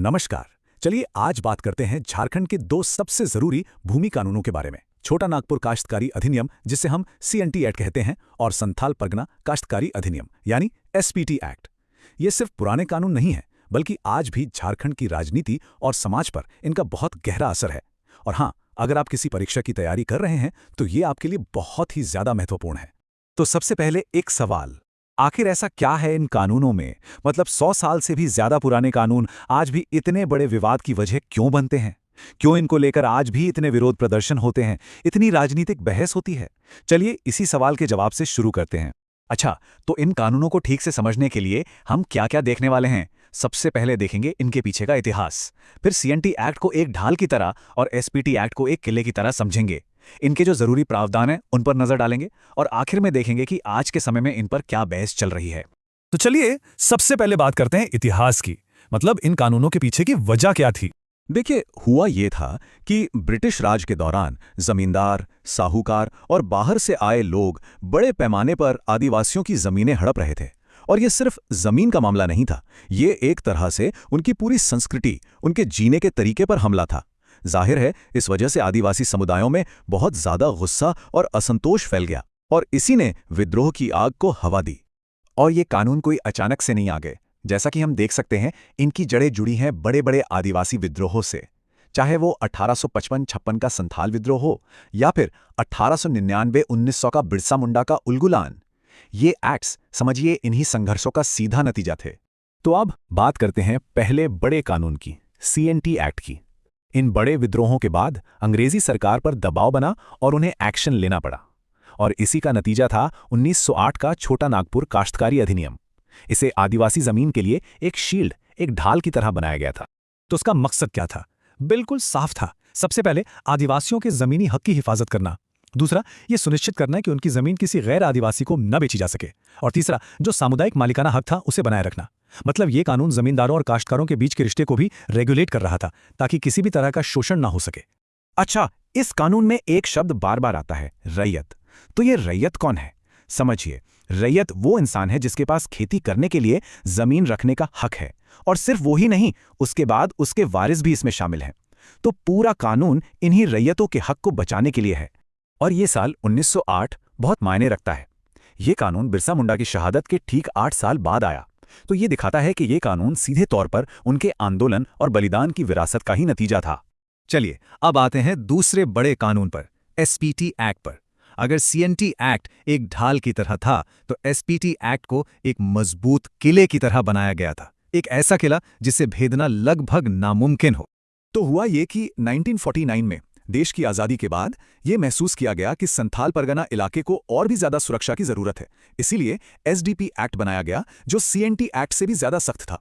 नमस्कार। चलिए आज बात करते हैं झारखंड के दो सबसे जरूरी भूमि कानूनों के बारे में। छोटा नागपुर काश्तकारी अधिनियम जिसे हम सीएनटी एक्ट कहते हैं और संथाल परगना काश्तकारी अधिनियम यानी एसपीटी एक्ट। ये सिर्फ पुराने कानून नहीं है बल्कि आज भी झारखंड की राजनीति और समाज पर इनका बहुत गहरा असर है। और हाँ, अगर आप किसी परीक्षा की तैयारी कर रहे हैं तो ये आपके लिए बहुत ही ज्यादा महत्वपूर्ण है। तो सबसे पहले एक सवाल, आखिर ऐसा क्या है इन कानूनों में? मतलब 100 साल से भी ज्यादा पुराने कानून आज भी इतने बड़े विवाद की वजह क्यों बनते हैं? क्यों इनको लेकर आज भी इतने विरोध प्रदर्शन होते हैं, इतनी राजनीतिक बहस होती है? चलिए इसी सवाल के जवाब से शुरू करते हैं। अच्छा, तो इन कानूनों को ठीक से समझने के लिए हम क्या क्या देखने वाले हैं? सबसे पहले देखेंगे इनके पीछे का इतिहास, फिर सीएनटी एक्ट को एक ढाल की तरह और एसपीटी एक्ट को एक किले की तरह समझेंगे। इनके जो जरूरी प्रावधान हैं उन पर नजर डालेंगे और आखिर में देखेंगे कि आज के समय में इन पर क्या बहस चल रही है। तो चलिए सबसे पहले बात करते हैं इतिहास की। मतलब इन कानूनों के पीछे की वजह क्या थी? देखिए, हुआ ये था कि ब्रिटिश राज के दौरान जमींदार, साहूकार और बाहर से आए लोग बड़े पैमाने पर आदिवासियों की जमीनें हड़प रहे थे। और ये सिर्फ जमीन का मामला नहीं था, ये एक तरह से उनकी पूरी संस्कृति, उनके जीने के तरीके पर हमला था। जाहिर है, इस वजह से आदिवासी समुदायों में बहुत ज्यादा गुस्सा और असंतोष फैल गया और इसी ने विद्रोह की आग को हवा दी। और ये कानून कोई अचानक से नहीं आ गए। जैसा कि हम देख सकते हैं, इनकी जड़ें जुड़ी हैं बड़े बड़े आदिवासी विद्रोहों से। चाहे वो 1855-56 का संथाल विद्रोह हो या फिर 1899-1900 का बिरसा मुंडा का उलगुलान। ये एक्ट्स समझिए इन्हीं संघर्षों का सीधा नतीजा थे। तो अब बात करते हैं पहले बड़े कानून की, सीएनटी एक्ट की। इन बड़े विद्रोहों के बाद अंग्रेजी सरकार पर दबाव बना और उन्हें एक्शन लेना पड़ा। और इसी का नतीजा था 1908 का छोटा नागपुर काश्तकारी अधिनियम। इसे आदिवासी जमीन के लिए एक शील्ड, एक ढाल की तरह बनाया गया था। तो उसका मकसद क्या था? बिल्कुल साफ था। सबसे पहले आदिवासियों के जमीनी हक की हिफाजत करना। दूसरा, यह सुनिश्चित करना कि उनकी जमीन किसी गैर आदिवासी को न बेची जा सके। और तीसरा, जो सामुदायिक मालिकाना हक था उसे बनाए रखना। मतलब ये कानून जमींदारों और काश्तकारों के बीच के रिश्ते को भी रेगुलेट कर रहा था ताकि किसी भी तरह का शोषण ना हो सके। अच्छा, इस कानून में एक शब्द बार बार आता है, रैयत। तो ये रैयत कौन है? समझिए, रैयत वो इंसान है जिसके पास खेती करने के लिए जमीन रखने का हक है। और सिर्फ वो ही नहीं, उसके बाद उसके वारिस भी इसमें शामिल हैं। तो पूरा कानून इन्हीं रैयतों के हक को बचाने के लिए है। और ये साल 1908 बहुत मायने रखता है। ये कानून बिरसा मुंडा की शहादत के ठीक 8 साल बाद आया। तो ये दिखाता है कि ये कानून सीधे तौर पर उनके आंदोलन और बलिदान की विरासत का ही नतीजा था। चलिए अब आते हैं दूसरे बड़े कानून पर, एसपीटी एक्ट पर। अगर सीएनटी एक्ट एक ढाल की तरह था तो एसपीटी एक्ट को एक मजबूत किले की तरह बनाया गया था। एक ऐसा किला जिसे भेदना लगभग नामुमकिन हो। तो हुआ ये कि 1949 में देश की आज़ादी के बाद ये महसूस किया गया कि संथाल परगना इलाके को और भी ज्यादा सुरक्षा की जरूरत है। इसीलिए एसडीपी एक्ट बनाया गया जो सीएनटी एक्ट से भी ज्यादा सख्त था।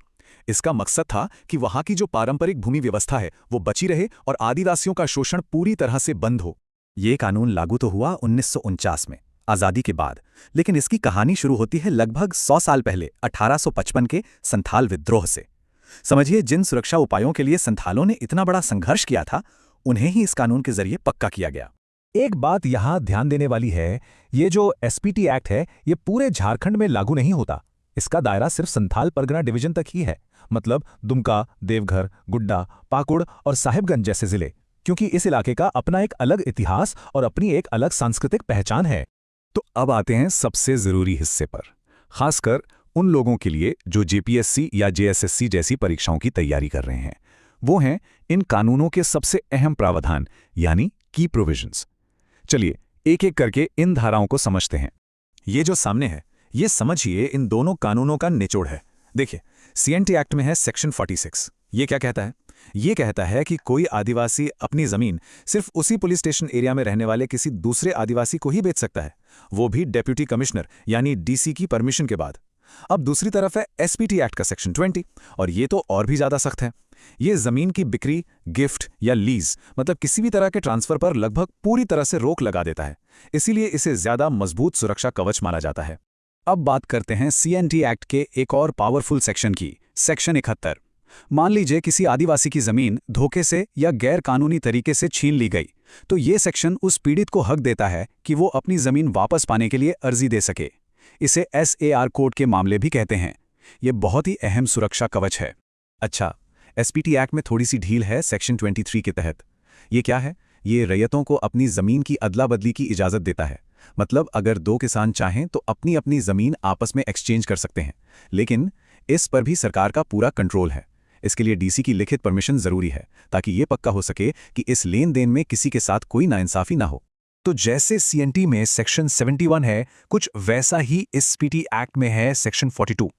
इसका मकसद था कि वहां की जो पारंपरिक भूमि व्यवस्था है वो बची रहे और आदिवासियों का शोषण पूरी तरह से बंद हो। ये कानून लागू तो हुआ 1949 में, आज़ादी के बाद। लेकिन इसकी कहानी शुरू होती है लगभग 100 साल पहले, 1855 के संथाल विद्रोह से। समझिए, जिन सुरक्षा उपायों के लिए संथालों ने इतना बड़ा संघर्ष किया था उन्हें ही इस कानून के जरिए पक्का किया गया। एक बात यहां ध्यान देने वाली है, ये जो एसपीटी एक्ट है ये पूरे झारखंड में लागू नहीं होता। इसका दायरा सिर्फ संथाल परगना डिवीजन तक ही है। मतलब दुमका, देवघर, गुड्डा, पाकुड़ और साहिबगंज जैसे जिले, क्योंकि इस इलाके का अपना एक अलग इतिहास और अपनी एक अलग सांस्कृतिक पहचान है। तो अब आते हैं सबसे जरूरी हिस्से पर, खासकर उन लोगों के लिए जो जेपीएससी या जेएसएससी जैसी परीक्षाओं की तैयारी कर रहे हैं। वो हैं इन कानूनों के सबसे अहम प्रावधान यानी की प्रोविजंस। चलिए एक एक करके इन धाराओं को समझते हैं। ये जो सामने है ये समझिए इन दोनों कानूनों का निचोड़ है। देखिए, सीएनटी एक्ट में है सेक्शन 46। ये क्या कहता है? ये कहता है कि कोई आदिवासी अपनी जमीन सिर्फ उसी पुलिस स्टेशन एरिया में रहने वाले किसी दूसरे आदिवासी को ही बेच सकता है, वो भी डेप्यूटी कमिश्नर यानी डीसी की परमिशन के बाद। अब दूसरी तरफ है एसपीटी एक्ट का सेक्शन 20 और ये तो और भी ज्यादा सख्त है। ये जमीन की बिक्री, गिफ्ट या लीज मतलब किसी भी तरह के ट्रांसफर पर लगभग पूरी तरह से रोक लगा देता है। इसीलिए इसे ज्यादा मजबूत सुरक्षा कवच माना जाता है। अब बात करते हैं सीएनटी एक्ट के एक और पावरफुल सेक्शन की, सेक्शन 71। मान लीजिए किसी आदिवासी की जमीन धोखे से या गैर कानूनी तरीके से छीन ली गई, तो ये सेक्शन उस पीड़ित को हक देता है कि वो अपनी जमीन वापस पाने के लिए अर्जी दे सके। इसे एसएआर कोड के मामले भी कहते हैं। ये बहुत ही अहम सुरक्षा कवच है। अच्छा, एसपीटी एक्ट में थोड़ी सी ढील है सेक्शन 23 के तहत। ये क्या है? ये रैयतों को अपनी जमीन की अदला बदली की इजाजत देता है। मतलब अगर दो किसान चाहें तो अपनी अपनी जमीन आपस में एक्सचेंज कर सकते हैं, लेकिन इस पर भी सरकार का पूरा कंट्रोल है। इसके लिए डीसी की लिखित परमिशन जरूरी है, ताकि ये पक्का हो सके कि इस लेन देन में किसी के साथ कोई नाइंसाफी ना हो। तो जैसे सीएनटी में सेक्शन 71 है, कुछ वैसा ही इस एसपीटी एक्ट में है सेक्शन 42।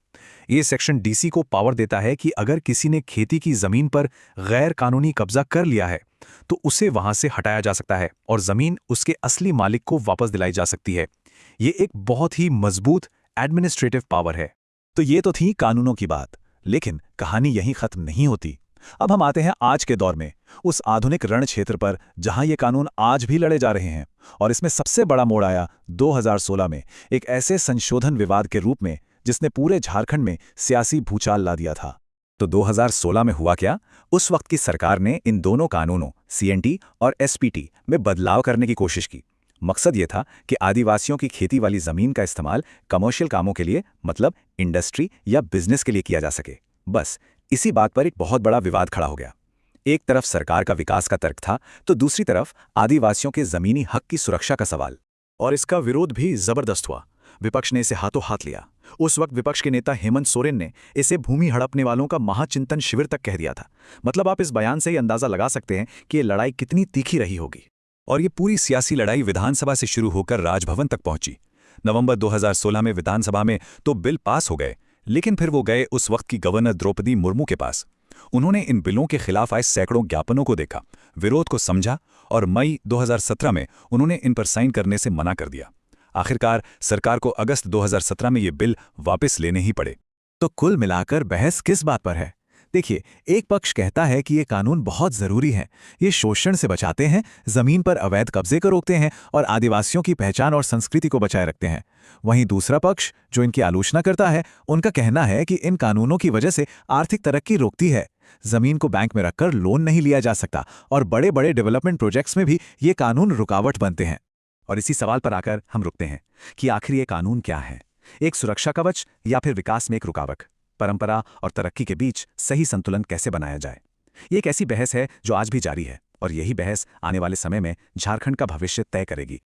ये सेक्शन डीसी को पावर देता है कि अगर किसी ने खेती की जमीन पर गैर कानूनी कब्जा कर लिया है तो उसे वहां से हटाया जा सकता है और जमीन उसके असली मालिक को वापस दिलाई जा सकती है। ये एक बहुत ही मजबूत एडमिनिस्ट्रेटिव पावर है। तो ये तो थी कानूनों की बात, लेकिन कहानी यहीं खत्म नहीं होती। अब हम आते हैं आज के दौर में, उस आधुनिक रण क्षेत्र पर जहां ये कानून आज भी लड़े जा रहे हैं। और इसमें सबसे बड़ा मोड़ आया 2016 में, एक ऐसे संशोधन विवाद के रूप में जिसने पूरे झारखंड में सियासी भूचाल ला दिया था। तो 2016 में हुआ क्या? उस वक्त की सरकार ने इन दोनों कानूनों सीएनटी और एसपीटी में बदलाव करने की कोशिश की। मकसद ये था कि आदिवासियों की खेती वाली जमीन का इस्तेमाल कमर्शियल कामों के लिए, मतलब इंडस्ट्री या बिजनेस के लिए किया जा सके। बस इसी बात पर एक बहुत बड़ा विवाद खड़ा हो गया। एक तरफ सरकार का विकास का तर्क था, तो दूसरी तरफ आदिवासियों के जमीनी हक की सुरक्षा का सवाल। और इसका विरोध भी जबरदस्त हुआ। विपक्ष ने इसे हाथों हाथ लिया। उस वक्त विपक्ष के नेता हेमंत सोरेन ने इसे भूमि हड़पने वालों का महाचिंतन शिविर तक कह दिया था। मतलब आप इस बयान से ही अंदाजा लगा सकते हैं कि ये लड़ाई कितनी तीखी रही होगी। और ये पूरी सियासी लड़ाई विधानसभा से शुरू होकर राजभवन तक पहुंची। नवंबर 2016 में विधानसभा में तो बिल पास हो गए, लेकिन फिर वो गए उस वक्त की गवर्नर द्रौपदी मुर्मू के पास। उन्होंने इन बिलों के खिलाफ आए सैकड़ों ज्ञापनों को देखा, विरोध को समझा और मई 2017 में उन्होंने इन पर साइन करने से मना कर दिया। आखिरकार सरकार को अगस्त 2017 में ये बिल वापस लेने ही पड़े। तो कुल मिलाकर बहस किस बात पर है? देखिए, एक पक्ष कहता है कि ये कानून बहुत जरूरी है, ये शोषण से बचाते हैं, जमीन पर अवैध कब्जे को रोकते हैं और आदिवासियों की पहचान और संस्कृति को बचाए रखते हैं। वहीं दूसरा पक्ष, जो इनकी आलोचना करता है, उनका कहना है कि इन कानूनों की वजह से आर्थिक तरक्की रोकती है। जमीन को बैंक में रखकर लोन नहीं लिया जा सकता और बड़े बड़े डेवलपमेंट प्रोजेक्ट्स में भी ये कानून रुकावट बनते हैं। और इसी सवाल पर आकर हम रुकते हैं कि आखिर ये कानून क्या है? एक सुरक्षा कवच या फिर विकास में एक रुकावट? परंपरा और तरक्की के बीच सही संतुलन कैसे बनाया जाए? ये एक ऐसी बहस है जो आज भी जारी है और यही बहस आने वाले समय में झारखंड का भविष्य तय करेगी।